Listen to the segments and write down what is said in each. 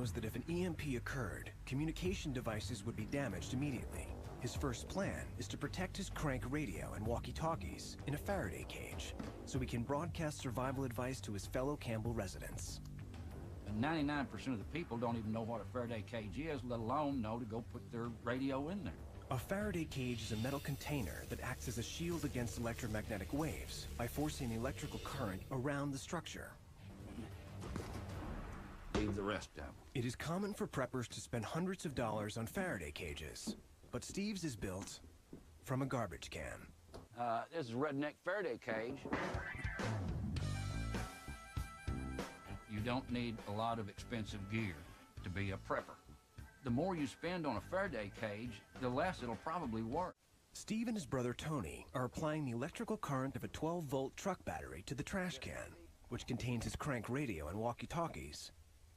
knows that if an EMP occurred, communication devices would be damaged immediately. His first plan is to protect his crank radio and walkie-talkies in a Faraday cage, so he can broadcast survival advice to his fellow Campbell residents. And 99% of the people don't even know what a Faraday cage is, let alone know to go put their radio in there. A Faraday cage is a metal container that acts as a shield against electromagnetic waves by forcing the electrical current around the structure. Leave the rest of them. It is common for preppers to spend hundreds of dollars on Faraday cages, but Steve's is built from a garbage can. This is a redneck Faraday cage. You don't need a lot of expensive gear to be a prepper. The more you spend on a Faraday cage, the less it'll probably work. Steve and his brother Tony are applying the electrical current of a 12-volt truck battery to the trash can, which contains his crank radio and walkie-talkies.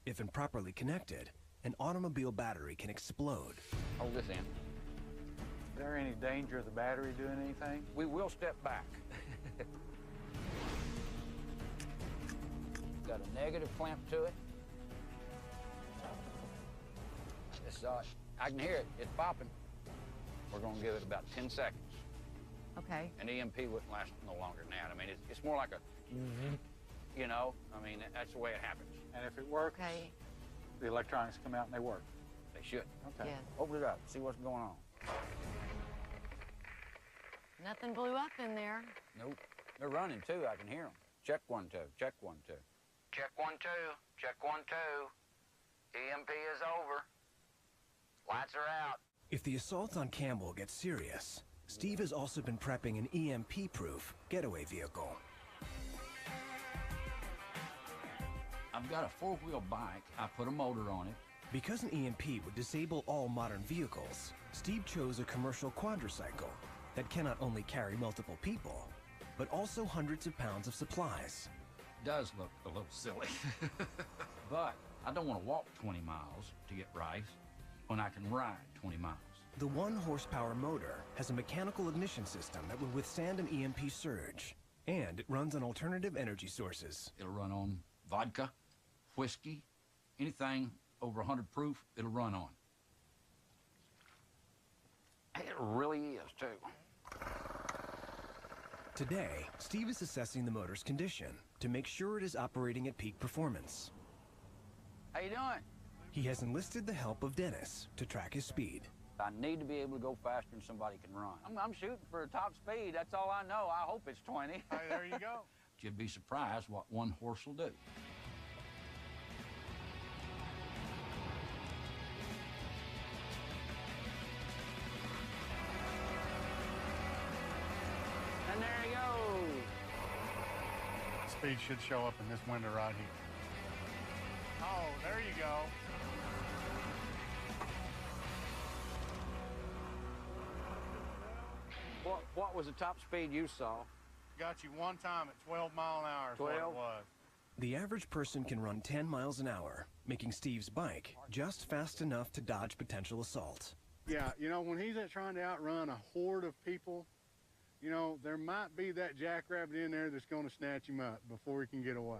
If improperly connected, an automobile battery can explode. Hold this in. Is there any danger of the battery doing anything? We will step back. Got a negative clamp to it. It's, I can hear it. It's popping. We're going to give it about 10 seconds. Okay. An EMP wouldn't last no longer than that. I mean, it's more like a, you know, I mean, that's the way it happens. And if it works, Okay. the electronics come out and they work. They should. Okay. Yes. Open it up, see what's going on. Nothing blew up in there. Nope. They're running, too. I can hear them. Check 1, 2. Check 1, 2. Check 1, 2. Check 1, 2. EMP is over. Lights are out. If the assault on Campbell gets serious, Steve has also been prepping an EMP-proof getaway vehicle. I've got a 4-wheel bike. I put a motor on it. Because an EMP would disable all modern vehicles, Steve chose a commercial quadricycle that can not only carry multiple people, but also hundreds of pounds of supplies. Does look a little silly. But I don't want to walk 20 miles to get rice when I can ride 20 miles. The 1-horsepower motor has a mechanical ignition system that will withstand an EMP surge, and it runs on alternative energy sources. It'll run on vodka, whiskey, anything over 100 proof, it'll run on. It really is, too. Today, Steve is assessing the motor's condition to make sure it is operating at peak performance. How you doing? He has enlisted the help of Dennis to track his speed. I need to be able to go faster than somebody can run. I'm shooting for a top speed. That's all I know. I hope it's 20. Hey, there you go. You'd be surprised what one horse will do. And there he goes. Speed should show up in this window right here. Oh, there you go. What was the top speed you saw? Got you one time at 12 mile an hour is what it 12? was. The average person can run 10 miles an hour, making Steve's bike just fast enough to dodge potential assault. Yeah, you know, when he's trying to outrun a horde of people, you know, there might be that jackrabbit in there that's going to snatch him up before he can get away.